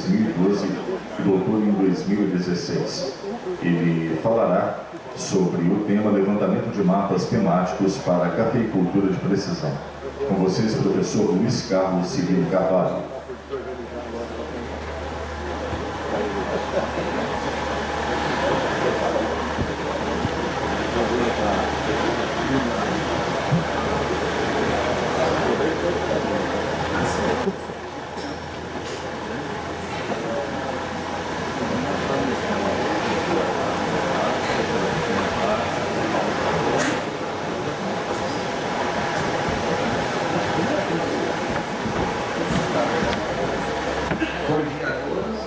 2012 e doutor em 2016. Ele falará sobre o tema levantamento de mapas temáticos para a cafeicultura de precisão. Com vocês, professor Luiz Carlos Cirilo Carvalho. Bom dia a todos.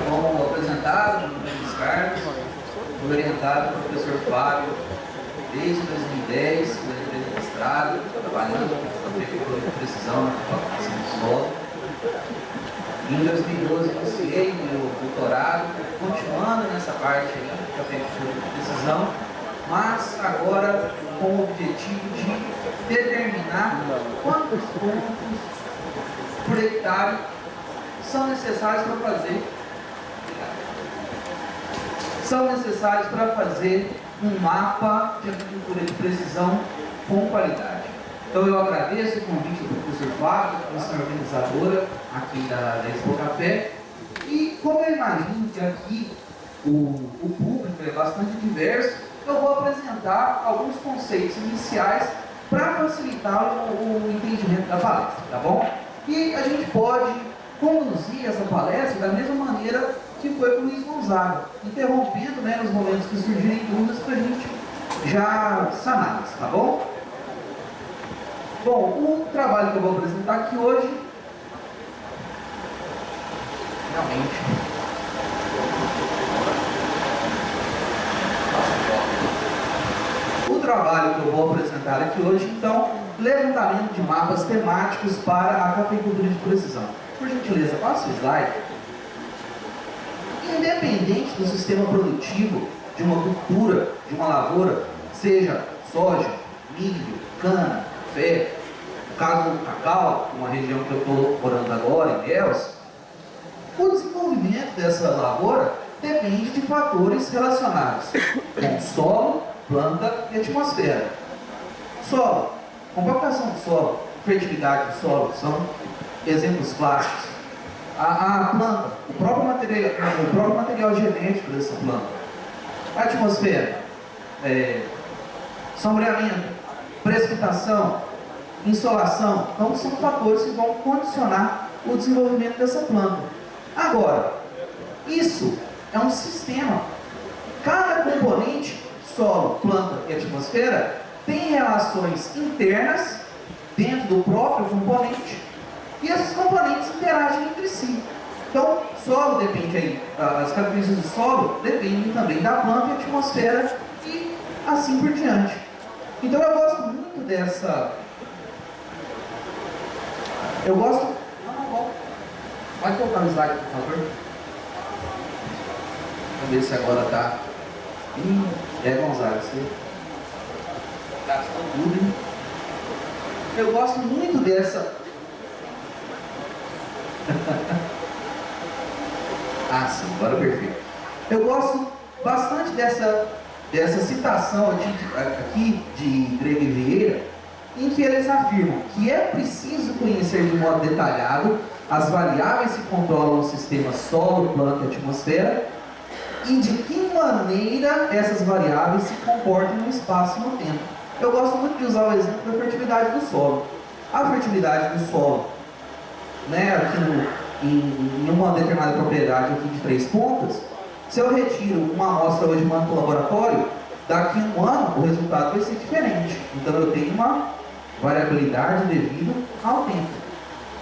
Como apresentado, meu nome é Luiz Carlos, fui orientado pelo professor Fábio desde 2010, fui registrado, trabalhando com agricultura de precisão na propagação do solo. Em 2012 iniciei meu doutorado, continuando nessa parte da agricultura de precisão, mas agora com o objetivo de determinar quantos pontos por hectare são necessários para fazer um mapa de agricultura de precisão com qualidade. Então eu agradeço o convite do professor Flávio, professora organizadora aqui da Expo Café, e como eu imagino que aqui o público é bastante diverso, eu vou apresentar alguns conceitos iniciais para facilitar o entendimento da palestra, tá bom? E a gente pode conduzir essa palestra da mesma maneira que foi com o Luiz Gonzaga, interrompendo, né, nos momentos que surgirem dúvidas para a gente já saná-las, tá bom? Bom, o trabalho que eu vou apresentar aqui hoje, realmente, o trabalho que eu vou apresentar aqui hoje, então, levantamento de mapas temáticos para a cafeicultura de precisão. Por gentileza, passa o slide. Independente do sistema produtivo de uma cultura, de uma lavoura, seja soja, milho, cana, café, no caso do cacau, uma região que eu estou morando agora, em Ilhéus, o desenvolvimento dessa lavoura depende de fatores relacionados com solo, planta e atmosfera. Solo, compactação do solo, fertilidade do solo são exemplos clássicos. A planta, o próprio material genético dessa planta. A atmosfera, sombreamento, precipitação, insolação. Então são fatores que vão condicionar o desenvolvimento dessa planta. Agora, isso é um sistema. Cada componente, solo, planta e atmosfera, tem relações internas dentro do próprio componente e esses componentes interagem entre si. Então, solo depende aí, as características do solo dependem também da planta e atmosfera e assim por diante. Então eu gosto muito dessa... Pode colocar no slide, por favor. Vamos ver se agora está... Gonzaga, você gastou tudo, hein? Eu gosto muito dessa... Ah, sim, agora perfeito. Eu gosto bastante dessa citação aqui de Grego e Vieira, em que eles afirmam que é preciso conhecer de modo detalhado as variáveis que controlam o sistema solo, planta e atmosfera e de que maneira essas variáveis se comportam no espaço e no tempo. Eu gosto muito de usar o exemplo da fertilidade do solo. A fertilidade do solo, né, aqui em uma determinada propriedade aqui de 3 pontas, se eu retiro uma amostra hoje e mando para o laboratório, daqui a um ano o resultado vai ser diferente. Então eu tenho uma variabilidade devido ao tempo.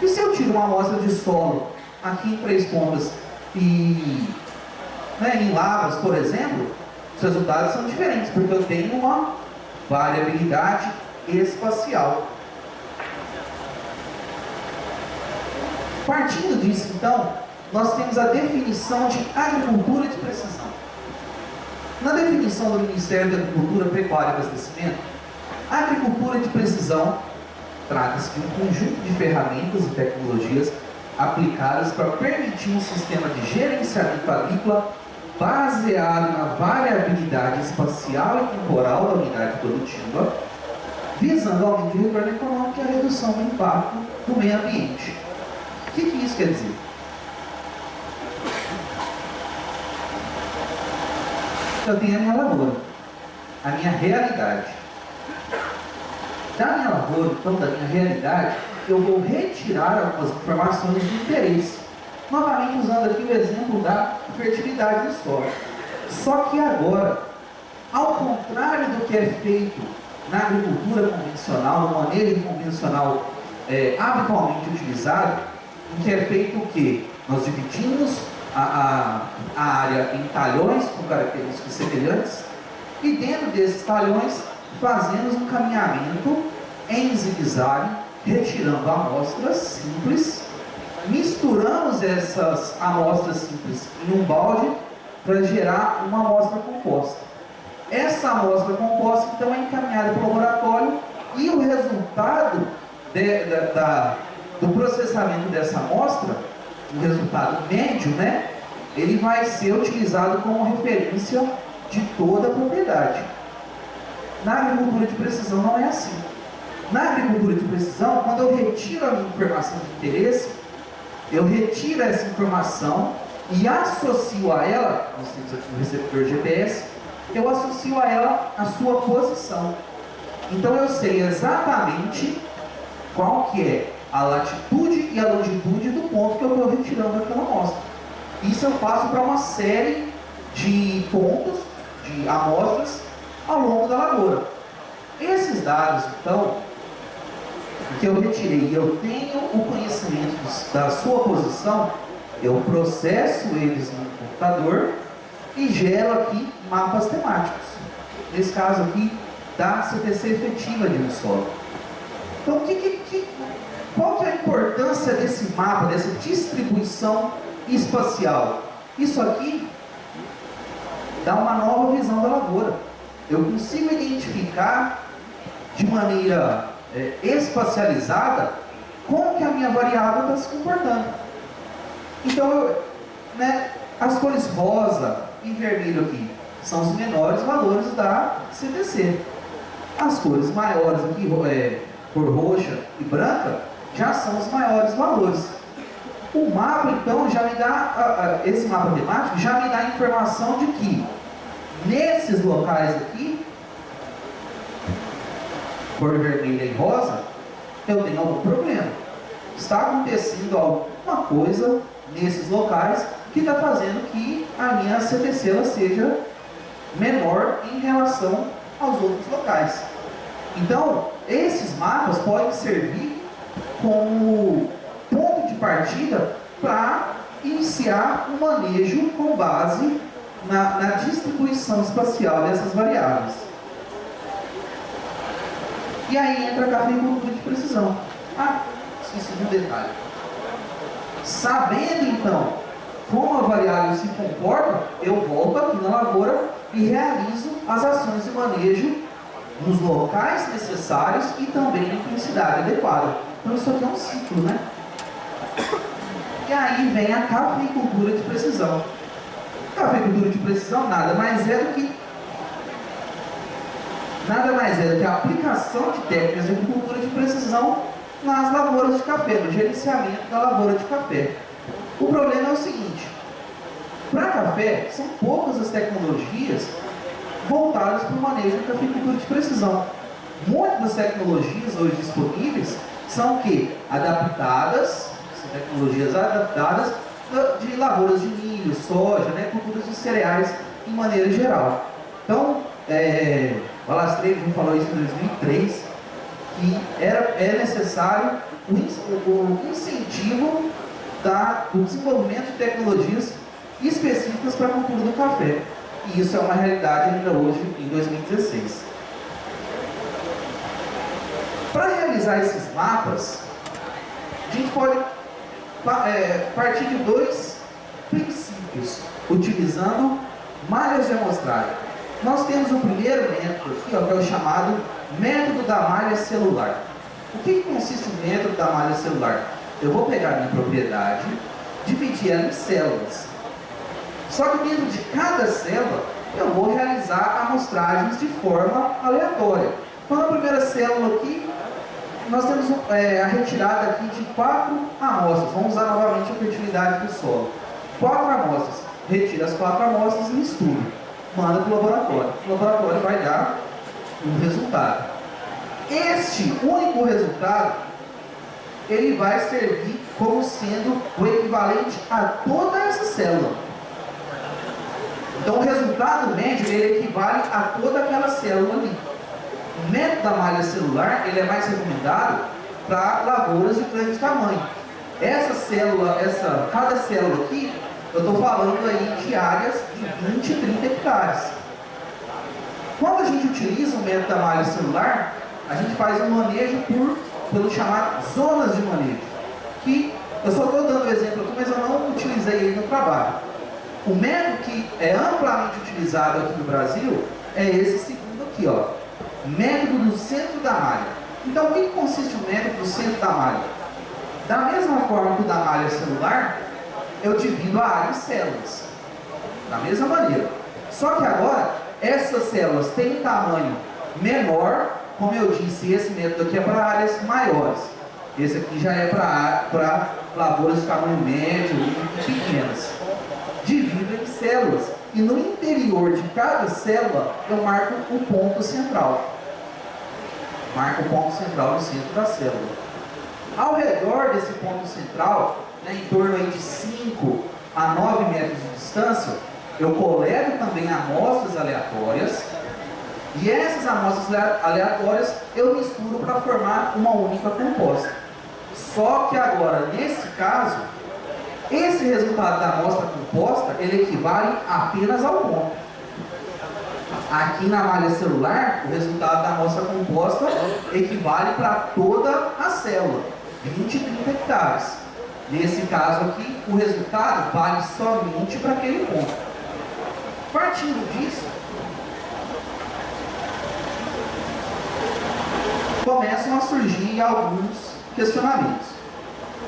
E se eu tiro uma amostra de solo aqui em 3 pontas e em lavras, por exemplo, os resultados são diferentes, porque eu tenho uma variabilidade espacial. Partindo disso, então, nós temos a definição de agricultura de precisão. Na definição do Ministério da Agricultura, Pecuária e Abastecimento, a agricultura de precisão trata-se de um conjunto de ferramentas e tecnologias aplicadas para permitir um sistema de gerenciamento agrícola baseado na variabilidade espacial e temporal da unidade produtiva, visando o aumento de retorno econômico e a redução do impacto do meio ambiente. O que isso quer dizer? Eu tenho a minha lavoura, a minha realidade. Da minha lavoura, então, da minha realidade, eu vou retirar algumas informações de interesse. Novamente usando aqui o exemplo da fertilidade do solo. Só que agora, ao contrário do que é feito na agricultura convencional, no manejo convencional habitualmente utilizado, o que é feito o quê? Nós dividimos a área em talhões com características semelhantes e dentro desses talhões fazemos um caminhamento em zigue-zague, retirando amostras simples, misturamos essas amostras simples em um balde para gerar uma amostra composta. Essa amostra composta então é encaminhada para o laboratório e o resultado do processamento dessa amostra, o resultado médio, né, ele vai ser utilizado como referência de toda a propriedade. Na agricultura de precisão não é assim. Na agricultura de precisão, quando eu retiro a minha informação de interesse, eu retiro essa informação e associo a ela, nós temos aqui no receptor GPS, eu associo a ela a sua posição. Então eu sei exatamente qual que é a latitude e a longitude do ponto que eu estou retirando aquela amostra. Isso eu faço para uma série de pontos, de amostras, ao longo da lavoura. Esses dados, então, que eu retirei, eu tenho o conhecimento da sua posição, eu processo eles no computador e gero aqui mapas temáticos. Nesse caso aqui, da CTC efetiva de um solo. Então, qual que é a importância desse mapa, dessa distribuição espacial? Isso aqui dá uma nova visão da lavoura. Eu consigo identificar de maneira espacializada como que a minha variável está se comportando. Então, as cores rosa e vermelho aqui são os menores valores da CTC. As cores maiores aqui, cor roxa e branca, já são os maiores valores. O mapa, então, já me dá, esse mapa temático já me dá a informação de que nesses locais aqui, cor vermelha e rosa, eu tenho algum problema. Está acontecendo alguma coisa nesses locais que está fazendo que a minha CTC ela seja menor em relação aos outros locais. Então, esses mapas podem servir como ponto de partida para iniciar um manejo com base na distribuição espacial dessas variáveis. E aí entra a cafeicultura de precisão. Esqueci de um detalhe. Sabendo então como a variável se comporta, eu volto aqui na lavoura e realizo as ações de manejo nos locais necessários e também na intensidade adequada. Então isso aqui é um ciclo, né? E aí vem a cafeicultura de precisão. Cafeicultura de precisão nada mais é do que a aplicação de técnicas de agricultura de precisão nas lavouras de café, no gerenciamento da lavoura de café. O problema é o seguinte: para café, são poucas as tecnologias voltadas para o manejo da cafeicultura de precisão. Muitas das tecnologias hoje disponíveis são adaptadas, são tecnologias adaptadas de lavouras de milho, soja, culturas de cereais em maneira geral. Então, o Balastreiro falou isso em 2003, que é necessário o incentivo do desenvolvimento de tecnologias específicas para a cultura do café. E isso é uma realidade ainda hoje, em 2016. Para realizar esses mapas, a gente pode partir de dois princípios, utilizando malhas de amostragem. Nós temos o primeiro método aqui, que é o chamado método da malha celular. O que consiste o método da malha celular? Eu vou pegar a minha propriedade, dividir ela em células. Só que dentro de cada célula, eu vou realizar amostragens de forma aleatória. Então, na primeira célula aqui, nós temos a retirada aqui de 4 amostras. Vamos usar novamente a fertilidade do solo. 4 amostras. Retira as 4 amostras e mistura. Manda para o laboratório. O laboratório vai dar um resultado. Este único resultado, ele vai servir como sendo o equivalente a toda essa célula. Então, o resultado médio, ele equivale a toda aquela célula ali. O método da malha celular, ele é mais recomendado para lavouras de grande tamanho. Essa célula, cada célula aqui, eu estou falando aí de áreas de 20 e 30 hectares. Quando a gente utiliza o método da malha celular, a gente faz um manejo pelo chamado zonas de manejo. Que eu só estou dando o exemplo aqui, mas eu não utilizei ele no trabalho. O método que é amplamente utilizado aqui no Brasil é esse segundo aqui, ó. Método do centro da malha. Então, o que consiste o método do centro da malha? Da mesma forma que o da malha celular, eu divido a área em células. Da mesma maneira. Só que agora, essas células têm um tamanho menor. Como eu disse, esse método aqui é para áreas maiores. Esse aqui já é para lavouras de tamanho médio e pequenas. Divido em células. E no interior de cada célula, eu marco o ponto central. Marco o ponto central no centro da célula. Ao redor desse ponto central, em torno aí de 5 a 9 metros de distância, eu coleto também amostras aleatórias. E essas amostras aleatórias eu misturo para formar uma única composta. Só que agora, nesse caso, esse resultado da amostra composta, ele equivale apenas ao ponto. Aqui na malha celular, o resultado da amostra composta equivale para toda a célula, 20 e 30 hectares. Nesse caso aqui, o resultado vale somente para aquele ponto. Partindo disso, começam a surgir alguns questionamentos.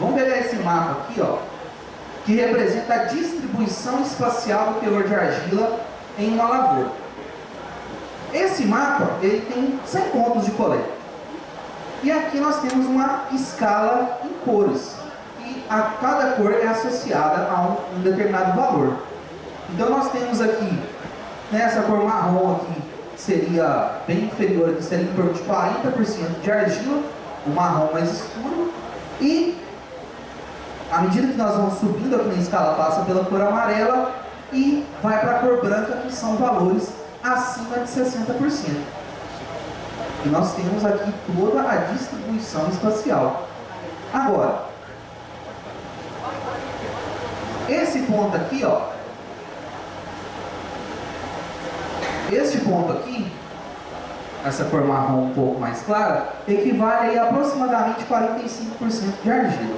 Vamos pegar esse mapa aqui, ó, que representa a distribuição espacial do teor de argila em uma lavoura. Esse mapa, ele tem 100 pontos de coleta. E aqui nós temos uma escala em cores. E cada cor é associada a um determinado valor. Então nós temos aqui, essa cor marrom aqui, seria bem inferior, aqui seria em torno de 40% de argila, o marrom mais escuro. E à medida que nós vamos subindo aqui na escala, passa pela cor amarela e vai para a cor branca, que são valores acima de 60%. E nós temos aqui toda a distribuição espacial. Agora, esse ponto aqui, ó, este ponto aqui, essa cor marrom um pouco mais clara, equivale a aproximadamente 45% de argila.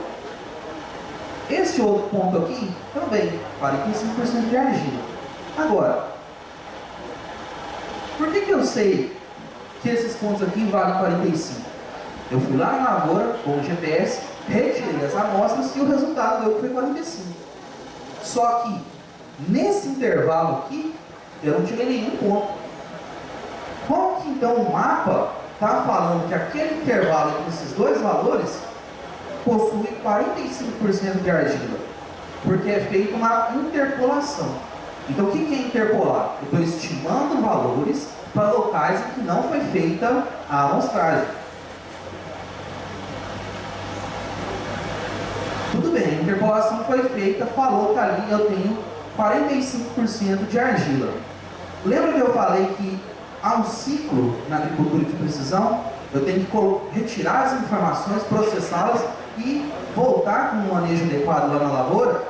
Este outro ponto aqui, também, 45% de argila. Agora, por que eu sei que esses pontos aqui valem 45? Eu fui lá na lavoura com o GPS, retirei as amostras e o resultado deu que foi 45. Só que, nesse intervalo aqui, eu não tirei nenhum ponto. Como que então o mapa está falando que aquele intervalo entre esses dois valores possui 45% de argila? Porque é feita uma interpolação. Então o que é interpolar? Eu estou estimando valores para locais em que não foi feita a amostragem. Tudo bem, a interpolação foi feita, falou que ali eu tenho 45% de argila. Lembra que eu falei que há um ciclo na agricultura de precisão? Eu tenho que retirar as informações, processá-las e voltar com um manejo adequado lá na lavoura?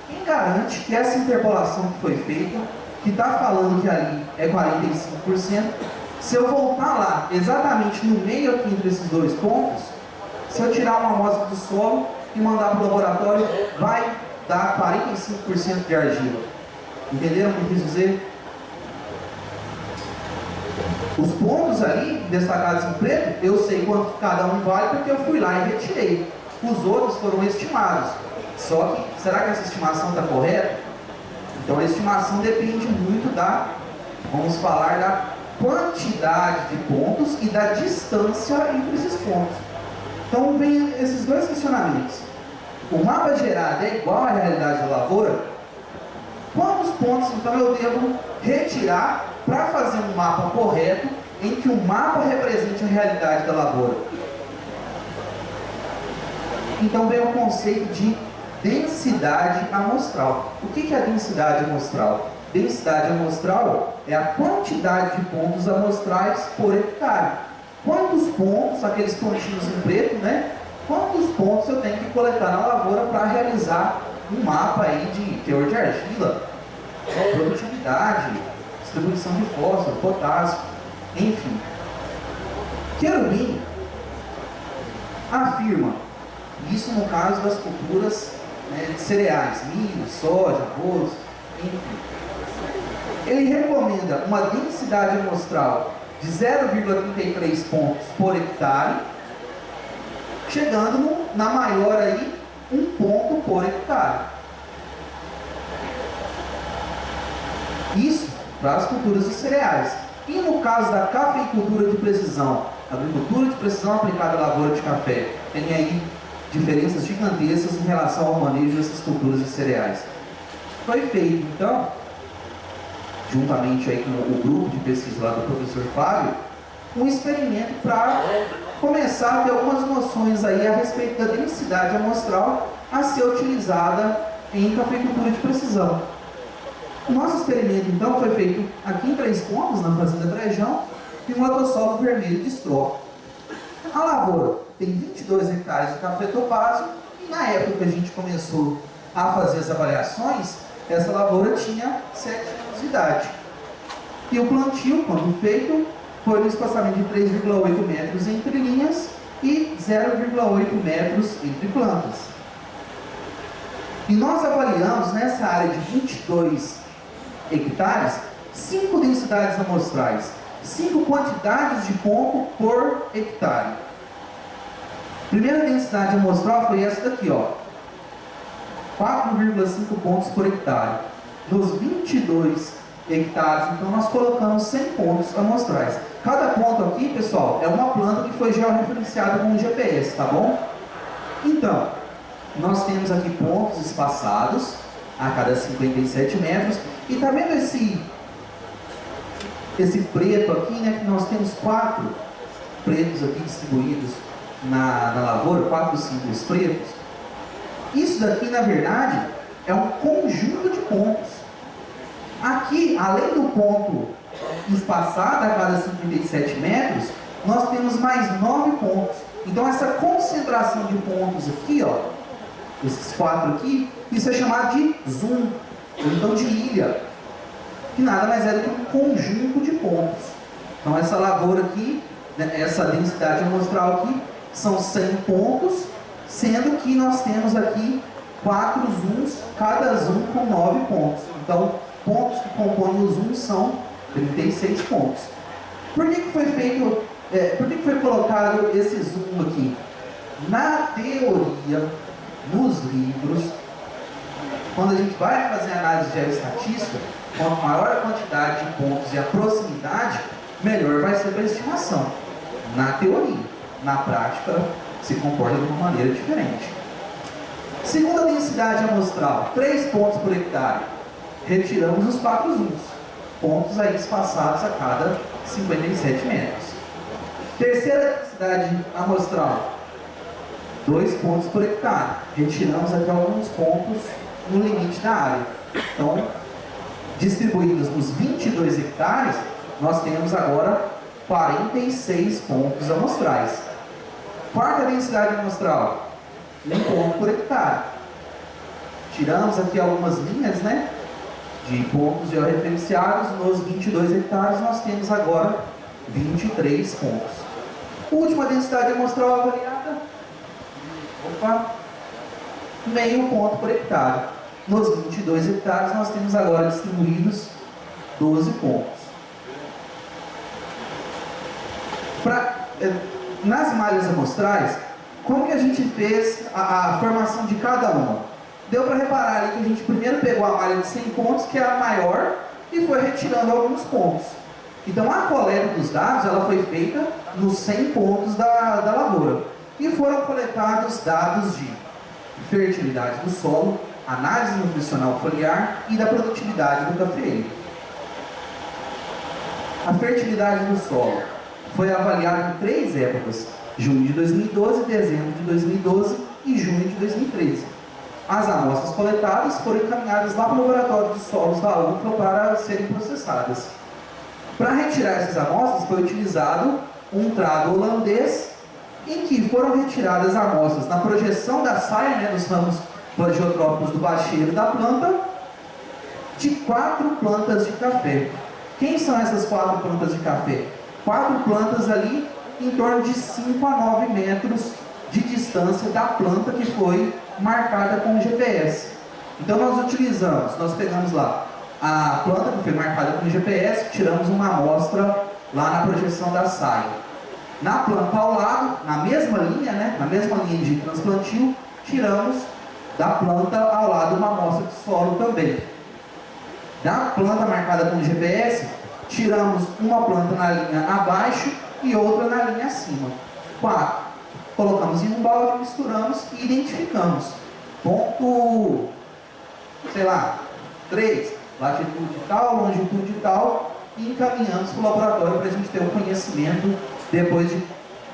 Quem garante que essa interpolação que foi feita, que está falando que ali é 45%, se eu voltar lá, exatamente no meio aqui entre esses dois pontos, se eu tirar uma amostra do solo e mandar para o laboratório, vai dar 45% de argila. Entenderam o que eu quis dizer? Os pontos ali, destacados em preto, eu sei quanto cada um vale porque eu fui lá e retirei. os outros foram estimados. Só que, será que essa estimação está correta? Então a estimação depende muito vamos falar da quantidade de pontos e da distância entre esses pontos. Então vem esses dois questionamentos. O mapa gerado é igual à realidade da lavoura? Quantos pontos então eu devo retirar para fazer um mapa correto em que o mapa represente a realidade da lavoura? Então vem o conceito de densidade amostral. O que é a densidade amostral? Densidade amostral é a quantidade de pontos amostrais por hectare. Quantos pontos, aqueles pontinhos em preto, né? Quantos pontos eu tenho que coletar na lavoura para realizar um mapa aí de teor de argila, produtividade, distribuição de fósforo, potássio, enfim. Querubim afirma, isso no caso das culturas, né, de cereais, milho, soja, arroz, enfim. Ele recomenda uma densidade amostral de 0,33 pontos por hectare, chegando na maior aí, 1 ponto por hectare. Isso para as culturas de cereais. E no caso da cafeicultura de precisão, agricultura de precisão aplicada à lavoura de café, tem aí diferenças gigantescas em relação ao manejo dessas culturas de cereais. Foi feito, então, juntamente aí com o grupo de pesquisa lá do professor Fábio, um experimento para começar a ter algumas noções aí a respeito da densidade amostral a ser utilizada em cafeicultura de precisão. O nosso experimento, então, foi feito aqui em Três Pontos, na Fazenda Brejão, em um ladossolo vermelho de estrofe. A lavoura tem 22 hectares de café topázio e na época que a gente começou a fazer as avaliações, essa lavoura tinha 7 anos de idade. E o plantio, quando feito, foi no espaçamento de 3,8 metros entre linhas e 0,8 metros entre plantas. E nós avaliamos nessa área de 22 hectares 5 densidades amostrais, 5 quantidades de ponto por hectare. Primeira densidade amostral foi essa daqui, ó, 4,5 pontos por hectare. Nos 22 hectares, então nós colocamos 100 pontos amostrais. Cada ponto aqui, pessoal, é uma planta que foi georreferenciada com o GPS, tá bom? Então, nós temos aqui pontos espaçados a cada 57 metros. E tá vendo esse preto aqui, né? Que nós temos 4 pretos aqui distribuídos na lavoura, 4 símbolos pretos. Isso daqui, na verdade, é um conjunto de pontos. Aqui, além do ponto espaçado a cada 57 metros, nós temos mais 9 pontos. Então, essa concentração de pontos aqui, ó, esses 4 aqui, isso é chamado de zoom, ou então de ilha, que nada mais é do que um conjunto de pontos. Então, essa lavoura aqui, né, essa densidade amostral aqui, são 100 pontos, sendo que nós temos aqui 4 zooms, cada zoom com 9 pontos. Então, pontos que compõem o zoom são 36 pontos. Por que foi feito, por que foi colocado esse zoom aqui? Na teoria, nos livros, quando a gente vai fazer análise geoestatística, quanto maior a quantidade de pontos e a proximidade, melhor vai ser para a estimação. Na teoria. Na prática, se comporta de uma maneira diferente. Segunda densidade amostral, 3 pontos por hectare. Retiramos os 4 zooms, pontos aí espaçados a cada 57 metros. Terceira densidade amostral, 2 pontos por hectare. Retiramos aqui alguns pontos no limite da área. Então, distribuídos nos 22 hectares, nós temos agora 46 pontos amostrais. Quarta densidade amostral, 1 ponto por hectare. Tiramos aqui algumas linhas, né, de pontos georreferenciados. Nos 22 hectares, nós temos agora 23 pontos. Última densidade amostral avaliada, meio ponto por hectare. Nos 22 hectares, nós temos agora distribuídos 12 pontos. Nas malhas amostrais, como que a gente fez a formação de cada uma? Deu para reparar ali que a gente primeiro pegou a malha de 100 pontos, que é a maior, e foi retirando alguns pontos. Então a coleta dos dados ela foi feita nos 100 pontos da lavoura. E foram coletados dados de fertilidade do solo, análise nutricional foliar e da produtividade do cafeeiro. A fertilidade do solo foi avaliada em 3 épocas: junho de 2012, dezembro de 2012 e junho de 2013. As amostras coletadas foram encaminhadas lá para o laboratório de solos da UFA para serem processadas. Para retirar essas amostras foi utilizado um trago holandês, em que foram retiradas amostras na projeção da saia, né, dos ramos plagiotrópicos do bacheiro da planta, de 4 plantas de café. Quem são essas 4 plantas de café? 4 plantas ali em torno de 5 a 9 metros de distância da planta que foi marcada com o GPS. Então nós pegamos lá a planta que foi marcada com o GPS, tiramos uma amostra lá na projeção da saia. Na planta ao lado, na mesma linha, né, na mesma linha de transplantio, tiramos da planta ao lado uma amostra de solo também. Da planta marcada com o GPS, tiramos uma planta na linha abaixo e outra na linha acima. 4. Colocamos em um balde, misturamos e identificamos. Ponto, sei lá, 3, latitude tal, longitude tal, e encaminhamos para o laboratório para a gente ter um conhecimento depois de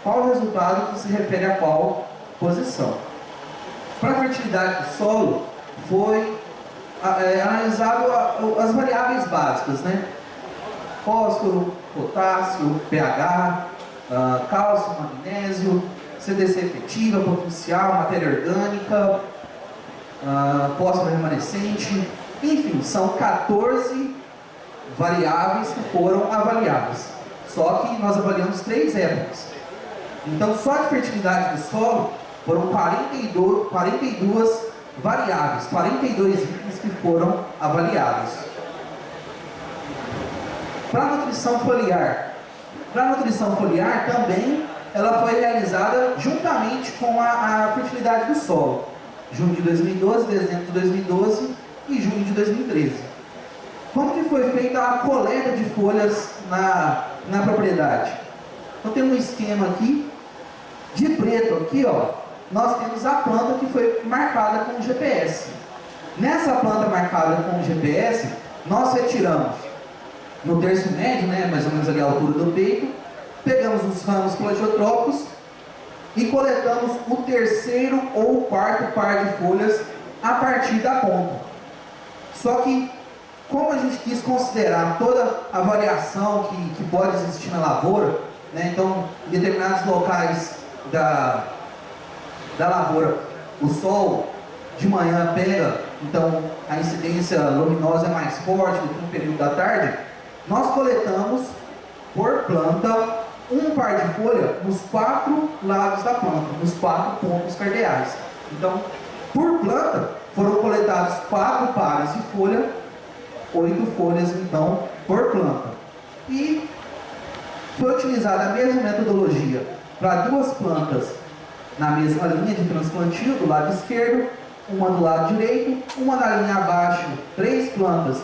qual resultado que se refere a qual posição. Para a fertilidade do solo, foi analisado as variáveis básicas, né? Fósforo, potássio, pH, cálcio, magnésio, CDC efetiva, potencial, matéria orgânica, fósforo remanescente, enfim, são 14 variáveis que foram avaliadas. Só que nós avaliamos 3 épocas. Então, só de fertilidade do solo foram 42 variáveis, 42 itens que foram avaliados. Para a nutrição foliar. Para a nutrição foliar também ela foi realizada juntamente com a fertilidade do solo. Junho de 2012, dezembro de 2012 e junho de 2013. Como que foi feita a coleta de folhas na propriedade? Então tem um esquema aqui, de preto aqui, ó, nós temos a planta que foi marcada com o GPS. Nessa planta marcada com o GPS, nós retiramos no terço médio, né, mais ou menos ali a altura do peito, pegamos os ramos plagiotrópicos e coletamos o terceiro ou o quarto par de folhas a partir da ponta. Só que, como a gente quis considerar toda a variação que pode existir na lavoura, né, então em determinados locais da lavoura o sol de manhã pega, então a incidência luminosa é mais forte do que no período da tarde, nós coletamos por planta um par de folha nos 4 lados da planta, nos 4 pontos cardeais. Então, por planta, foram coletados 4 pares de folha, 8 folhas, então, por planta. E foi utilizada a mesma metodologia para 2 plantas na mesma linha de transplantio, do lado esquerdo, uma do lado direito, uma na linha abaixo, 3 plantas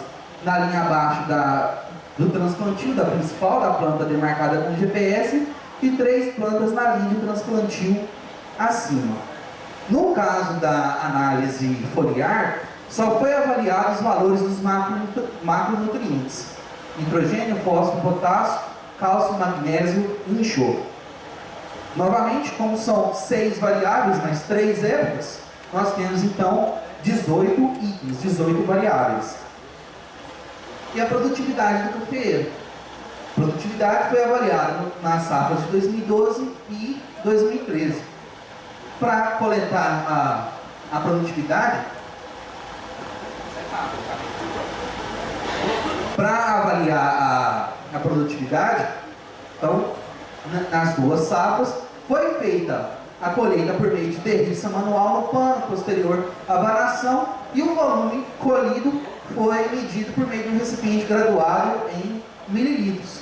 na linha abaixo do transplantio, da principal, da planta demarcada com GPS, e 3 plantas na linha de transplantio acima. No caso da análise foliar, só foi avaliado os valores dos macronutrientes: nitrogênio, fósforo, potássio, cálcio, magnésio e enxofre. Novamente, como são 6 variáveis, mais 3 épocas, nós temos então 18 itens, 18 variáveis. E a produtividade do cafeeiro. A produtividade foi avaliada nas safras de 2012 e 2013. Para coletar a produtividade, para avaliar a produtividade, então, nas 2 safras, foi feita a colheita por meio de derriça manual no pano, posterior à varação, e o volume colhido foi medido por meio de um recipiente graduado em mililitros.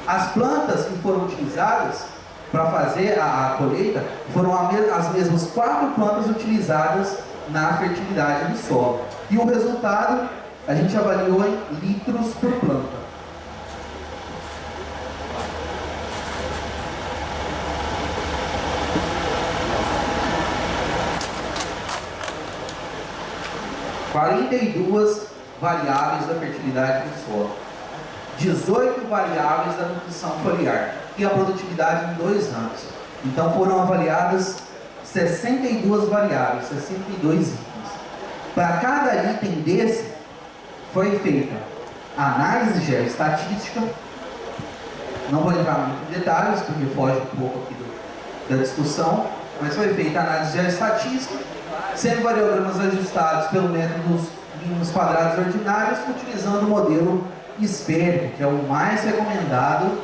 As plantas que foram utilizadas para fazer a colheita foram as mesmas 4 plantas utilizadas na fertilidade do solo. E o resultado a gente avaliou em litros por planta. (42 variáveis da fertilidade do solo, 18 variáveis da nutrição foliar e a produtividade em 2 anos. Então foram avaliadas 62 variáveis, 62 itens. Para cada item desse foi feita a análise geoestatística. Não vou entrar muito em detalhes porque foge um pouco aqui da discussão, mas foi feita a análise geoestatística, sendo variogramas ajustados pelo método dos mínimos quadrados ordinários, utilizando o modelo esférico, que é o mais recomendado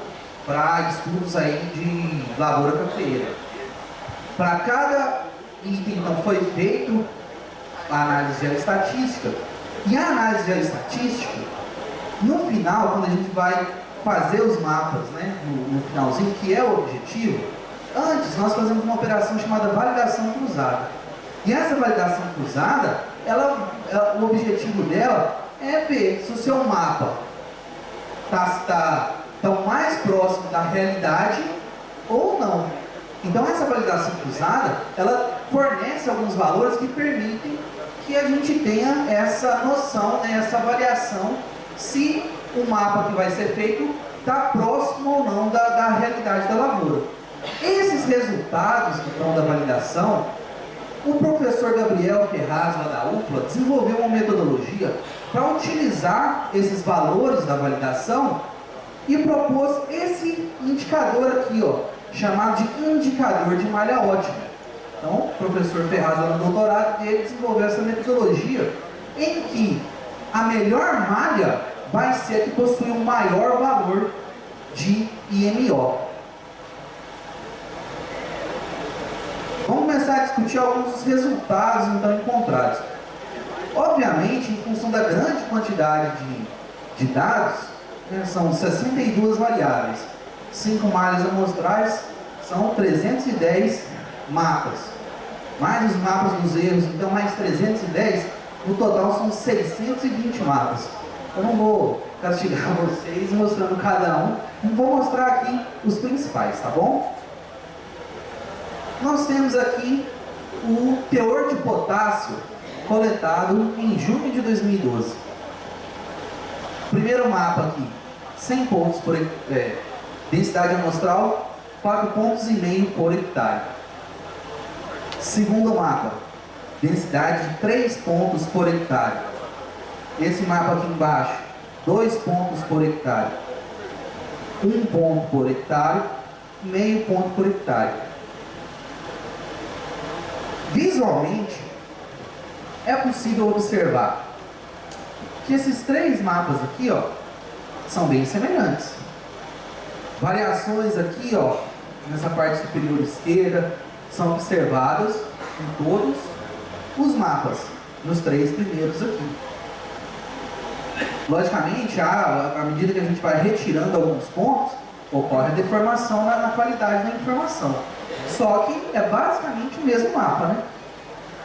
para estudos aí de lavoura cafeeira. Para cada item, então, foi feito a análise geoestatística, e a análise geoestatística, no final, quando a gente vai fazer os mapas, né, no finalzinho, que é o objetivo, antes nós fazemos uma operação chamada validação cruzada. E essa validação cruzada, o objetivo dela é ver se o seu mapa está tão mais próximo da realidade ou não. Então essa validação cruzada, ela fornece alguns valores que permitem que a gente tenha essa noção, né, essa avaliação, se o mapa que vai ser feito está próximo ou não da realidade da lavoura. Esses resultados que estão da validação, o professor Gabriel Ferraz, lá da UFLA, desenvolveu uma metodologia para utilizar esses valores da validação e propôs esse indicador aqui, ó, chamado de indicador de malha ótima. Então, o professor Ferraz, lá no doutorado dele, desenvolveu essa metodologia em que a melhor malha vai ser a que possui o maior valor de IMO. Vamos começar a discutir alguns dos resultados então encontrados. Obviamente, em função da grande quantidade de dados, né, são 62 variáveis, 5 malhas amostrais, são 310 mapas. Mais os mapas dos erros, então mais 310, no total são 620 mapas. Eu não vou castigar vocês mostrando cada um, vou mostrar aqui os principais, tá bom? Nós temos aqui o teor de potássio coletado em junho de 2012. Primeiro mapa aqui, 100 pontos por densidade amostral, 4,5 pontos por hectare. Segundo mapa, densidade de 3 pontos por hectare. Esse mapa aqui embaixo, 2 pontos por hectare. 1 ponto por hectare, meio ponto por hectare. Visualmente, é possível observar que esses 3 mapas aqui, ó, são bem semelhantes. Variações aqui, ó, nessa parte superior esquerda, são observadas em todos os mapas, nos 3 primeiros aqui. Logicamente, à medida que a gente vai retirando alguns pontos, ocorre a deformação na qualidade da informação. Só que é basicamente o mesmo mapa, né?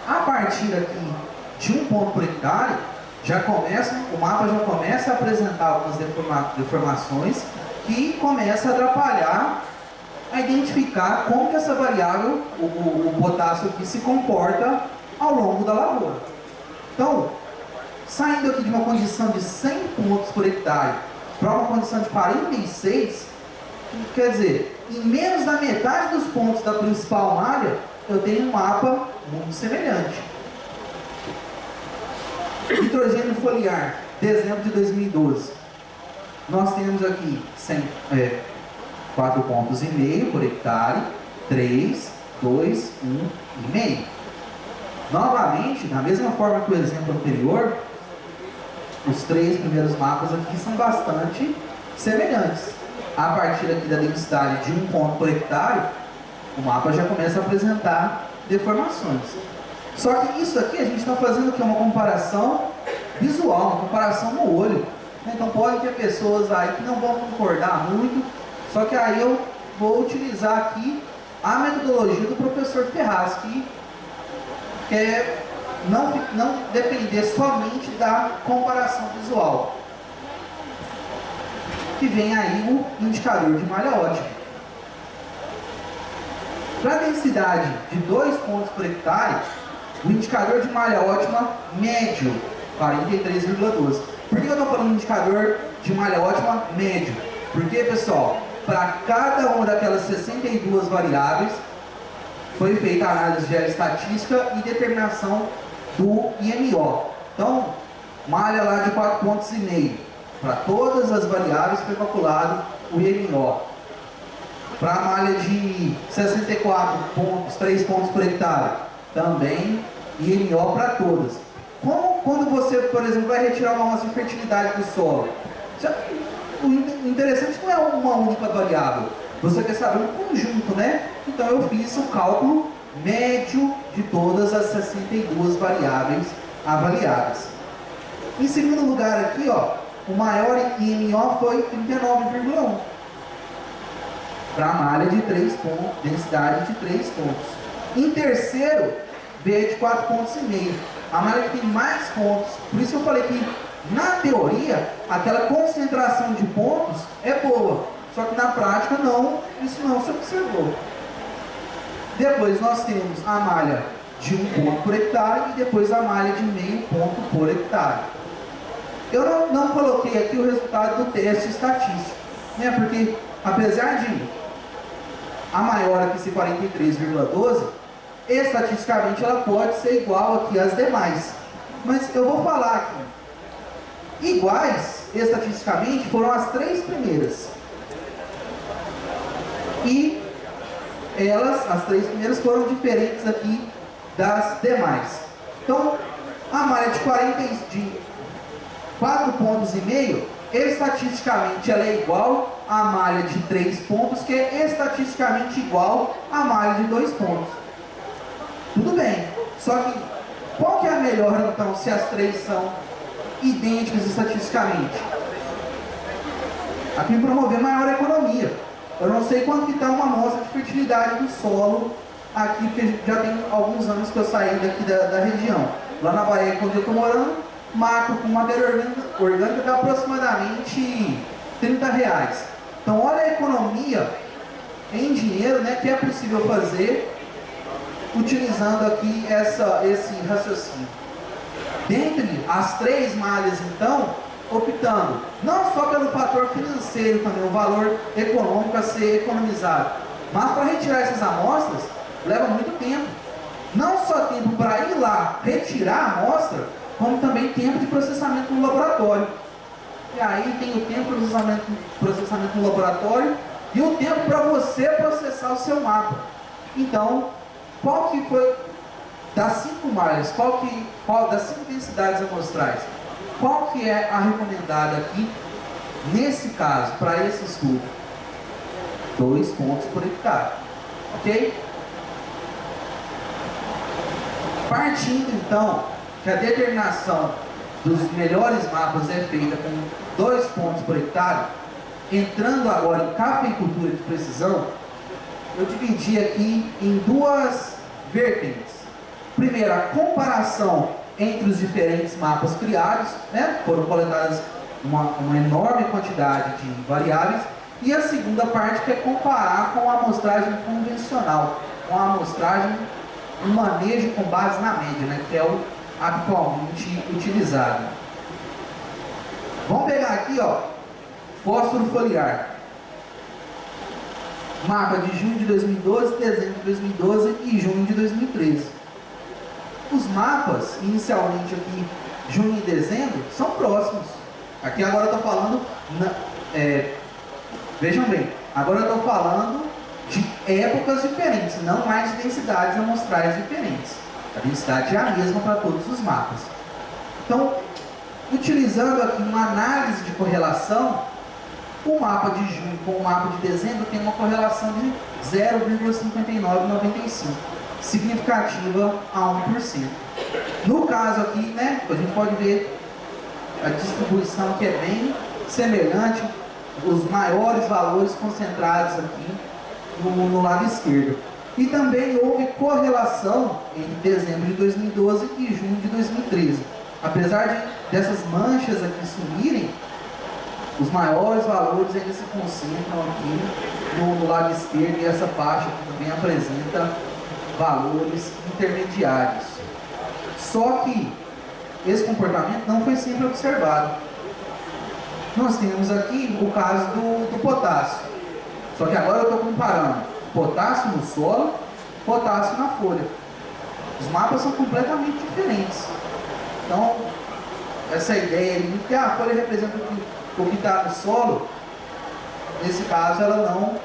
A partir aqui de 1 ponto por hectare, o mapa já começa a apresentar algumas deformações que começam a atrapalhar a identificar como que essa variável, o potássio aqui, se comporta ao longo da lavoura. Então, saindo aqui de uma condição de 100 pontos por hectare para uma condição de 46, quer dizer, em menos da metade dos pontos da principal malha, eu tenho um mapa muito semelhante. Nitrogênio foliar, dezembro de 2012. Nós temos aqui 4,5 pontos por hectare, 3, 2, 1,5. Novamente, da mesma forma que o exemplo anterior, os 3 primeiros mapas aqui são bastante semelhantes. A partir aqui da densidade de 1 ponto por hectare, o mapa já começa a apresentar deformações. Só que isso aqui a gente está fazendo aqui uma comparação visual, uma comparação no olho. Então pode ter pessoas aí que não vão concordar muito Só que aí eu vou utilizar aqui a metodologia do professor Ferraz, que quer não depender somente da comparação visual. Que vem aí o indicador de malha ótima. Para a densidade de 2 pontos por hectare, o indicador de malha ótima médio, 43,12. Por que eu estou falando indicador de malha ótima médio? Porque, pessoal, para cada uma daquelas 62 variáveis, foi feita a análise de estatística e determinação do IMO. Então, malha lá de 4,5 pontos. Para todas as variáveis foi calculado o IMO. Para a malha de 64 pontos, 3 pontos por hectare, também IMO para todas. Como quando você, por exemplo, vai retirar uma amostra de fertilidade do solo? O interessante não é uma única variável. Você quer saber um conjunto, né? Então eu fiz o cálculo médio de todas as 62 variáveis avaliadas. Em segundo lugar aqui, ó, o maior IMO foi 39,1. Para a malha de 3 pontos, densidade de 3 pontos. Em terceiro, veio de 4,5 pontos. A malha que tem mais pontos. Por isso que eu falei que, na teoria, aquela concentração de pontos é boa. Só que na prática, não, isso não se observou. Depois nós temos a malha de 1 ponto por hectare e depois a malha de meio ponto por hectare. Eu não coloquei aqui o resultado do teste estatístico, né? Porque apesar de a maior aqui ser 43,12, estatisticamente ela pode ser igual aqui às demais. Mas eu vou falar aqui. Iguais, estatisticamente, foram as 3 primeiras. E elas, as 3 primeiras, foram diferentes aqui das demais. Então, a malha de 4,5 pontos, estatisticamente ela é igual à malha de 3 pontos, que é estatisticamente igual à malha de 2 pontos. Tudo bem, só que qual que é a melhor então, se as 3 são idênticas estatisticamente? Aqui promover maior economia. Eu não sei quanto que está uma amostra de fertilidade do solo aqui, porque já tem alguns anos que eu saí daqui da região. Lá na Bahia, onde eu estou morando, macro com matéria orgânica dá aproximadamente R$30. Então olha a economia em dinheiro, né, que é possível fazer utilizando aqui esse raciocínio. Dentre as 3 malhas, então, optando não só pelo fator financeiro também, o valor econômico a ser economizado, mas para retirar essas amostras leva muito tempo. Não só tempo para ir lá retirar a amostra, como também tempo de processamento no laboratório. E aí tem o tempo de processamento no laboratório e o tempo para você processar o seu mapa. Então, qual que foi das 5 malhas, qual das 5 densidades amostrais, qual que é a recomendada aqui, nesse caso, para esse estudo? 2 pontos por hectare, ok? Partindo então que a determinação dos melhores mapas é feita com 2 pontos por hectare, entrando agora em cafeicultura de precisão, eu dividi aqui em 2 vertentes. Primeiro, a comparação entre os diferentes mapas criados, né? Foram coletadas uma enorme quantidade de variáveis. E a segunda parte, que é comparar com a amostragem convencional, com a amostragem, um manejo com base na média, né? Que é o atualmente utilizado. Vamos pegar aqui, ó, fósforo foliar. Mapa de junho de 2012, dezembro de 2012 e junho de 2013. Os mapas, inicialmente aqui, junho e dezembro, são próximos. Aqui agora eu estou falando, vejam bem, agora eu estou falando de épocas diferentes, não mais de densidades amostrais diferentes. A densidade é a mesma para todos os mapas. Então, utilizando aqui uma análise de correlação, o mapa de junho com o mapa de dezembro tem uma correlação de 0,5995, significativa a 1%. No caso aqui, né, a gente pode ver a distribuição que é bem semelhante os maiores valores concentrados aqui no lado esquerdo. E também houve correlação entre dezembro de 2012 e junho de 2013. Apesar dessas manchas aqui sumirem, os maiores valores ainda se concentram aqui no lado esquerdo, e essa faixa aqui também apresenta valores intermediários. Só que esse comportamento não foi sempre observado. Nós temos aqui o caso do potássio. Só que agora eu estou comparando potássio no solo, potássio na folha. Os mapas são completamente diferentes. Então, essa ideia de que a folha representa o que está no solo, nesse caso ela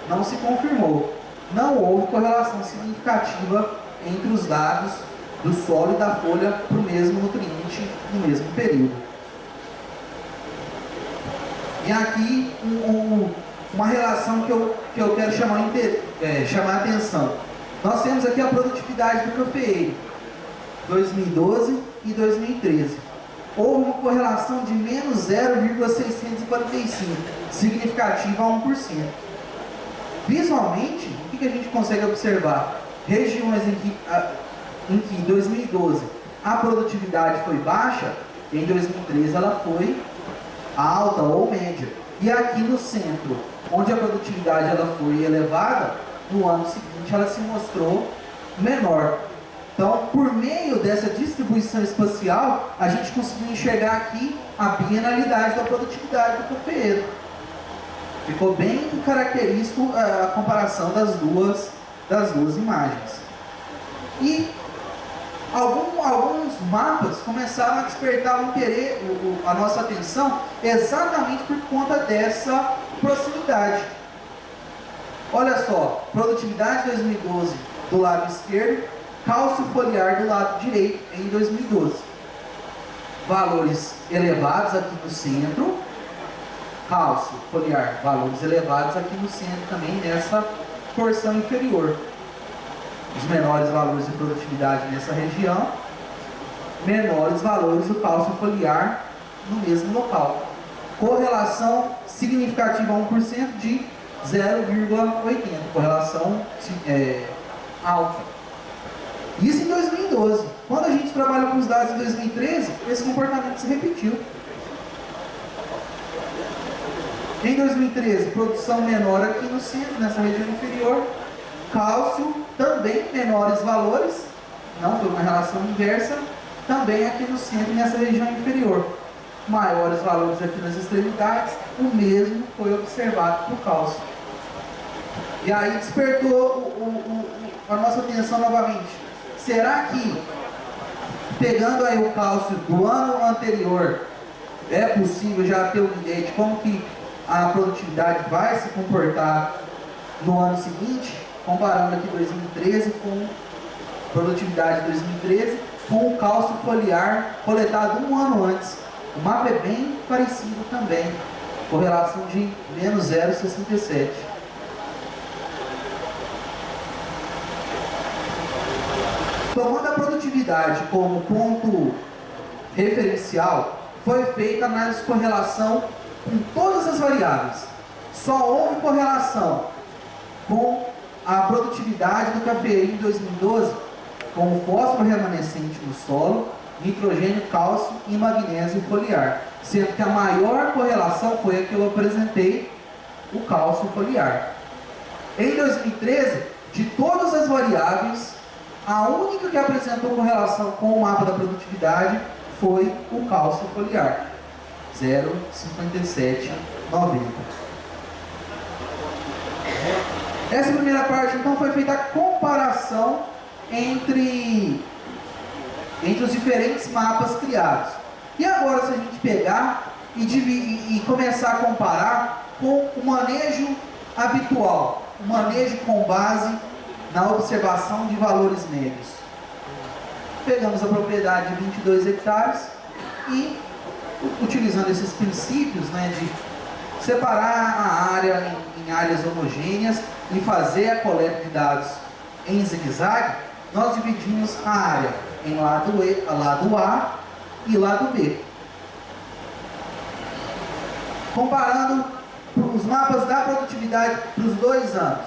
não se confirmou. Não houve correlação significativa entre os dados do solo e da folha para o mesmo nutriente no mesmo período. E aqui uma relação que eu quero chamar a atenção. Nós temos aqui a produtividade do cafeeiro, 2012 e 2013. Houve uma correlação de menos 0,645, significativa a 1%. Visualmente, o que a gente consegue observar? Regiões em que em 2012 a produtividade foi baixa, em 2013 ela foi alta ou média. E aqui no centro, onde a produtividade ela foi elevada, no ano seguinte ela se mostrou menor. Então, por meio dessa distribuição espacial, a gente conseguiu enxergar aqui a bienalidade da produtividade do cafeeiro. Ficou bem característico a comparação das duas imagens. E alguns mapas começaram a despertar a nossa atenção exatamente por conta dessa proximidade. Olha só, produtividade 2012 do lado esquerdo, cálcio foliar do lado direito em 2012. Valores elevados aqui no centro, cálcio foliar, valores elevados aqui no centro também nessa porção inferior. Os menores valores de produtividade nessa região, menores valores do cálcio foliar no mesmo local. Correlação significativa a 1% de 0,80, correlação alta. Isso em 2012. Quando a gente trabalha com os dados em 2013, esse comportamento se repetiu. Em 2013, produção menor aqui no centro, nessa região inferior. Cálcio, também menores valores, não foi uma relação inversa, também aqui no centro, nessa região inferior. Maiores valores aqui nas extremidades, o mesmo foi observado para o cálcio. E aí despertou a nossa atenção novamente. Será que, pegando aí o cálcio do ano anterior, é possível já ter uma ideia de como que a produtividade vai se comportar no ano seguinte? Comparando aqui 2013 com produtividade de 2013 com o cálcio foliar coletado um ano antes. O mapa é bem parecido também, correlação de menos 0,67. Tomando a produtividade como ponto referencial, foi feita a análise de correlação com todas as variáveis. Só houve correlação com a produtividade do cafeeiro em 2012 com o fósforo remanescente no solo, nitrogênio, cálcio e magnésio foliar, sendo que a maior correlação foi a que eu apresentei, o cálcio foliar. Em 2013, de todas as variáveis, a única que apresentou correlação com o mapa da produtividade foi o cálcio foliar, 0,5790. Essa primeira parte, então, foi feita a comparação entre os diferentes mapas criados. E agora, se a gente pegar e começar a comparar com o manejo habitual, o manejo com base na observação de valores médios. Pegamos a propriedade de 22 hectares e, utilizando esses princípios, de separar a área em áreas homogêneas e fazer a coleta de dados em zigue-zague, nós dividimos a área em lado A e lado B. Comparando os mapas da produtividade para os 2 anos.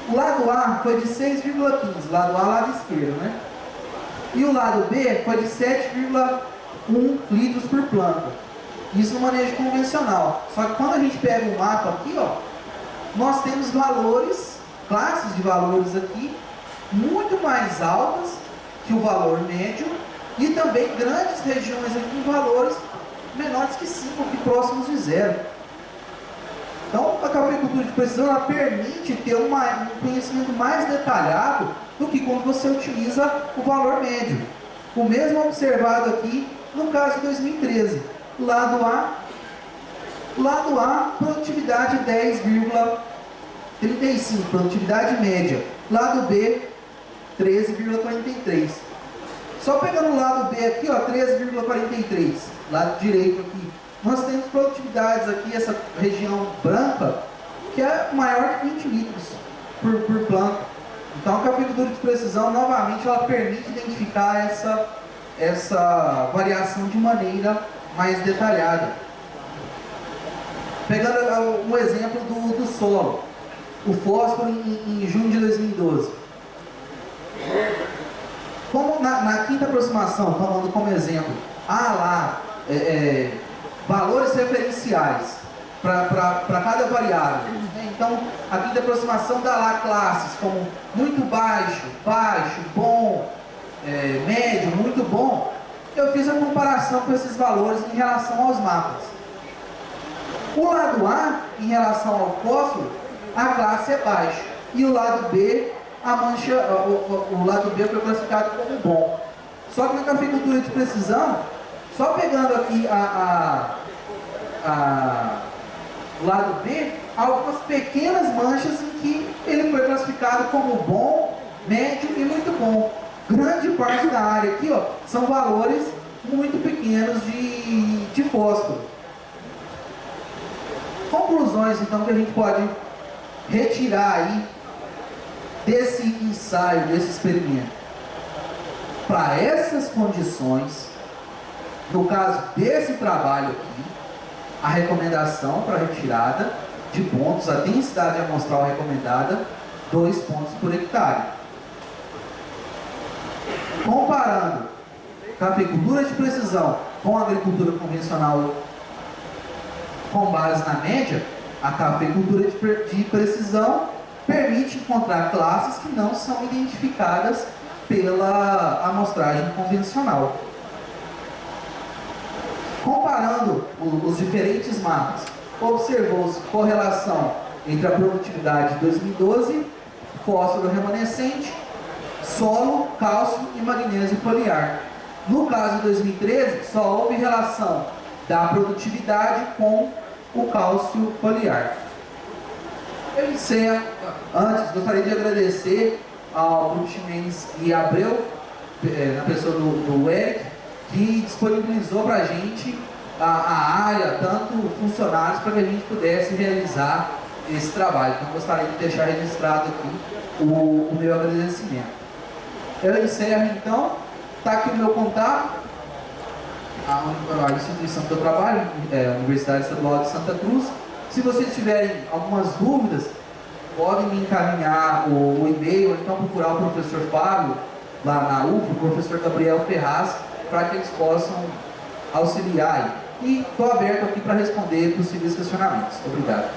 O lado A foi de 6,15, lado A, lado esquerdo, né? E o lado B foi de 7,1 litros por planta. Isso no manejo convencional. Só que quando a gente pega o mapa aqui, ó, nós temos valores, classes de valores aqui, muito mais altas que o valor médio, e também grandes regiões aqui com valores menores que 5, aqui próximos de 0. Então, a cafeicultura de precisão ela permite ter um conhecimento mais detalhado do que quando você utiliza o valor médio. O mesmo observado aqui no caso de 2013. Lado A, produtividade 10,35, produtividade média. Lado B, 13,43. Só pegando o lado B aqui, ó, 13,43, lado direito aqui. Nós temos produtividades aqui, essa região branca, que é maior que 20 litros por planta. Então a cafeicultura de precisão, novamente, ela permite identificar essa variação de maneira mais detalhada. Pegando um exemplo do solo, o fósforo em junho de 2012. Como na quinta aproximação, tomando como exemplo, valores referenciais para cada variável. Então, a quinta aproximação dá lá classes como muito baixo, bom, médio, muito bom. Eu fiz a comparação com esses valores em relação aos mapas. O lado A, em relação ao fósforo, a classe é baixo. E o lado B, o lado B foi classificado como bom. Só que na cafeicultura de precisão, só pegando aqui o lado B, há algumas pequenas manchas em que ele foi classificado como bom, médio e muito bom. Grande parte da área aqui, ó, são valores muito pequenos de fósforo. Conclusões, então, que a gente pode retirar aí desse ensaio, desse experimento. Para essas condições, no caso desse trabalho aqui, a recomendação para retirada de pontos, a densidade amostral recomendada, 2 pontos por hectare. Comparando cafeicultura de precisão com a agricultura convencional com base na média, a cafeicultura de precisão permite encontrar classes que não são identificadas pela amostragem convencional. Comparando os diferentes mapas, observou-se correlação entre a produtividade de 2012, fósforo remanescente, solo, cálcio e magnésio foliar. No caso de 2013, só houve relação da produtividade com o cálcio foliar. Eu encerro. Antes, gostaria de agradecer ao Grupo Ximenes e Abreu, na pessoa do Eric, que disponibilizou para a gente a área, tanto funcionários, para que a gente pudesse realizar esse trabalho. Então, gostaria de deixar registrado aqui o meu agradecimento. Eu encerro, então. Está aqui o meu contato. A instituição que eu trabalho, a Universidade Estadual de Santa Cruz. Se vocês tiverem algumas dúvidas, podem me encaminhar o e-mail, ou então procurar o professor Fábio, lá na UF, o professor Gabriel Ferraz, para que eles possam auxiliar. E estou aberto aqui para responder possíveis questionamentos. Obrigado.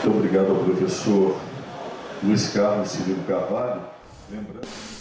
Muito obrigado ao professor Luiz Carlos Cirilo Carvalho. Lembrando...